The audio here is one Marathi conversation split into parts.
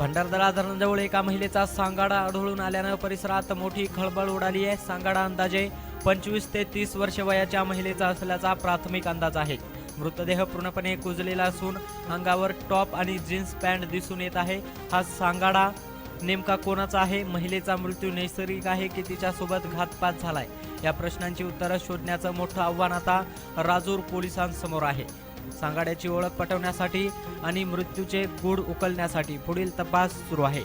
भंडारदरा धरणाजवळ एका महिलेचा सांगाडा आढळून आल्यानं परिसरात मोठी खळबळ उडाली आहे। सांगाडा अंदाजे 25 ते 30 वर्ष वयाच्या महिलेचा असल्याचा प्राथमिक अंदाज आहे। मृतदेह पूर्णपणे कुजलेला असून अंगावर टॉप आणि जीन्स पॅन्ट दिसून येत आहे। हा सांगाडा नेमका कोणाचा आहे? महिलेचा मृत्यू नैसर्गिक आहे की तिच्यासोबत घातपात झालाय? या प्रश्नांची उत्तरं शोधण्याचं मोठं आव्हान आता राजूर पोलिसांसमोर आहे। सांगाड्याची ओळख पटवण्यासाठी आणि मृत्यूचे गूढ उकलण्यासाठी पुढील तपास सुरू आहे।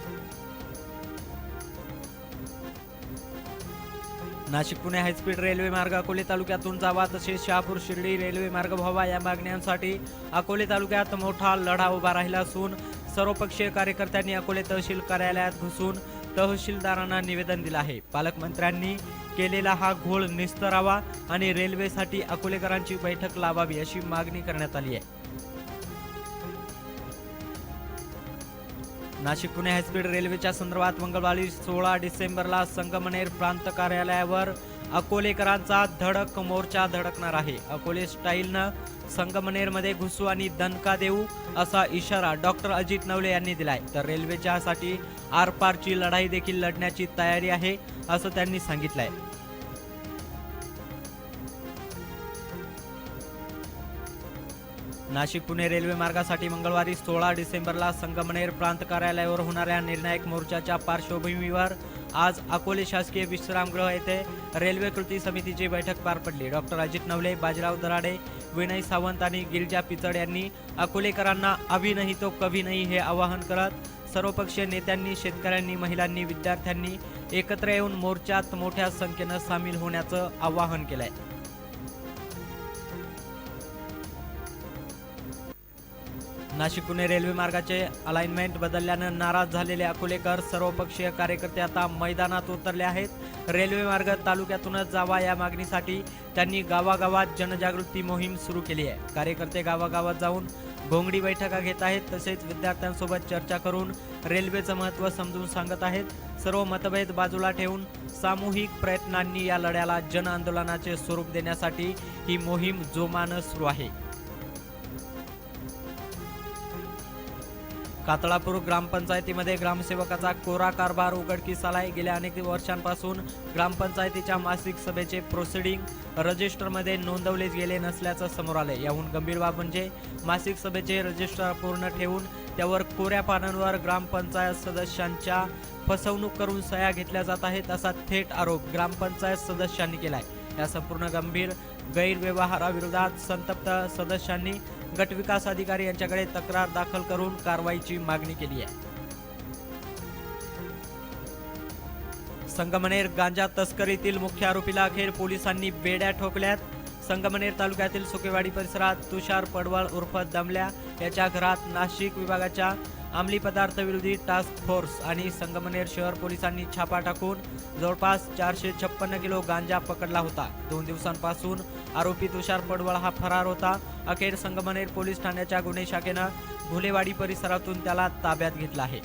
नाशिक पुणे हायस्पीड रेल्वे मार्ग अकोले तालुक्यातून जावा तसेच शहापूर शिर्डी रेल्वे मार्ग व्हावा या मागण्यांसाठी अकोले तालुक्यात मोठा लढा उभा राहिला असून सर्वपक्षीय कार्यकर्त्यांनी अकोले तहसील कार्यालयात घुसून तहसीलदारांना निवेदन दिलं आहे। पालकमंत्र्यांनी केलेला हा घोळ निस्तरावा आणि रेल्वेसाठी अकोलेकरांची बैठक लावावी अशी मागणी करण्यात आली आहे। नाशिक पुणे हायस्पीड रेल्वेच्या संदर्भात मंगळवारी 16 डिसेंबरला संगमनेर प्रांत कार्यालयावर अकोलेकरांचा धडक मोर्चा धडकणार आहे। अकोले स्टाईलनं संगमनेरमध्ये घुसू आणि दणका देऊ असा इशारा डॉक्टर अजित नवले यांनी दिलाय। तर रेल्वेच्यासाठी आरपारची लढाई देखील लढण्याची तयारी आहे असं त्यांनी सांगितलंय। नाशिक पुणे रेल्वे मार्गासाठी मंगळवारी 16 डिसेंबरला संगमनेर प्रांत कार्यालयावर होणाऱ्या निर्णायक मोर्चाच्या पार्श्वभूमीवर आज अकोले शासकीय विश्रामगृह येथे रेल्वे कृती समितीची बैठक पार पडली। डॉक्टर अजित नवले, बाजीराव दराडे, विनय सावंत आणि गिरिजा पिचड यांनी अकोलेकरांना अभी नहीं तो कभी नहीं हे आवाहन करत सर्वपक्षीय नेत्यांनी, शेतकऱ्यांनी, महिलांनी, विद्यार्थ्यांनी एकत्र येऊन मोर्चात मोठ्या संख्येनं सामील होण्याचं आवाहन केलंय। नाशिक पुणे रेल्वे मार्गाचे अलाइनमेंट बदलल्यानं नाराज झालेले अकोलेकर सर्वपक्षीय कार्यकर्ते आता मैदानात उतरले आहेत। रेल्वे मार्ग तालुक्यातूनच जावा या मागणीसाठी त्यांनी गावागावात जनजागृती मोहीम सुरू केली आहे। कार्यकर्ते गावागावात जाऊन घोंगडी बैठका घेत आहेत, तसेच विद्यार्थ्यांसोबत चर्चा करून रेल्वेचं महत्त्व समजून सांगत आहेत। सर्व मतभेद बाजूला ठेवून सामूहिक प्रयत्नांनी या लढ्याला जन आंदोलनाचे स्वरूप देण्यासाठी ही मोहीम जोमानं सुरू आहे। कातळापूर ग्रामपंचायतीमध्ये ग्रामसेवकाचा कोरा कारभार उघडकीस आलाय। गेल्या अनेक वर्षांपासून ग्रामपंचायतीच्या मासिक सभेचे प्रोसिडिंग रजिस्टरमध्ये नोंदवले गेले नसल्याचं समोर आलंय। याहून गंभीर बाब म्हणजे मासिक सभेचे रजिस्टर पूर्ण ठेवून त्यावर कोऱ्या पानांवर ग्रामपंचायत सदस्यांच्या फसवणूक करून सह्या घेतल्या जात आहेत असा थेट आरोप ग्रामपंचायत सदस्यांनी केलाय। या संपूर्ण गंभीर गैरव्यवहाराविरोधात संतप्त सदस्यांनी गटविकास अधिकारी यांच्याकडे तक्रार दाखल करून कारवाईची मागणी केली आहे। संगमनेर गांजा तस्करीतील मुख्य आरोपीला अखेर पोलिसांनी बेड्या ठोकल्यात। संगमनेर तालुक्यातील सुकेवाडी परिसरात तुषार पडवळ उर्फ दमल्या याच्या घरात नाशिक विभागाच्या अंमली पदार्थ विरोधी टास्क फोर्स आणि संगमनेर शहर पोलिसांनी छापा टाकून जवळपास 456 किलो गांजा पकडला होता। 2 दिवसांपासून आरोपी तुषार पडवळ हा फरार होता। अखेर संगमनेर पोलीस ठाण्याच्या गुन्हे शाखेनं भुलेवाडी परिसरातून त्याला ताब्यात घेतलं आहे।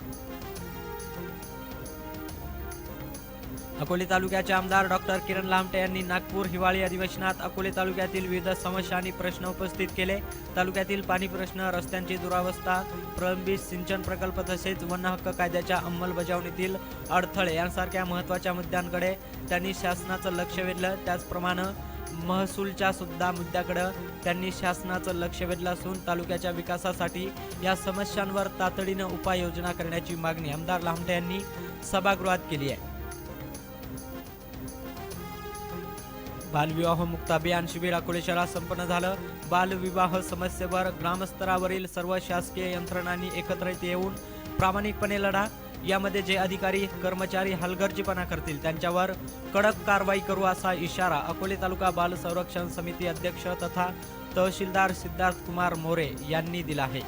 अकोले तालुक्याचे आमदार डॉक्टर किरण लामटे यांनी नागपूर हिवाळी अधिवेशनात अकोले तालुक्यातील विविध समस्या आणि प्रश्न उपस्थित केले। तालुक्यातील पाणी प्रश्न, रस्त्यांची दुरावस्था, प्रलंबित सिंचन प्रकल्प तसेच वन हक्क कायद्याच्या अंमलबजावणीतील अडथळे यांसारख्या महत्त्वाच्या मुद्द्यांकडे त्यांनी शासनाचं लक्ष वेधलं। त्याचप्रमाणे महसूलच्या सुद्धा मुद्द्याकडे त्यांनी शासनाचं लक्ष वेधलं असून तालुक्याच्या विकासासाठी या समस्यांवर तातडीनं उपाययोजना करण्याची मागणी आमदार लामटे यांनी सभागृहात केली आहे। बालविवाह मुक्त अभियान शिबिर अकोले शहरात संपन्न झालं। बालविवाह समस्येवर ग्रामस्तरावरील सर्व शासकीय यंत्रणांनी एकत्रित येऊन प्रामाणिकपणे लढा। यामध्ये जे अधिकारी कर्मचारी हलगर्जीपणा करतील त्यांच्यावर कडक कारवाई करू असा इशारा अकोले तालुका बाल संरक्षण समिती अध्यक्ष तथा तहसीलदार सिद्धार्थ कुमार मोरे यांनी दिला आहे।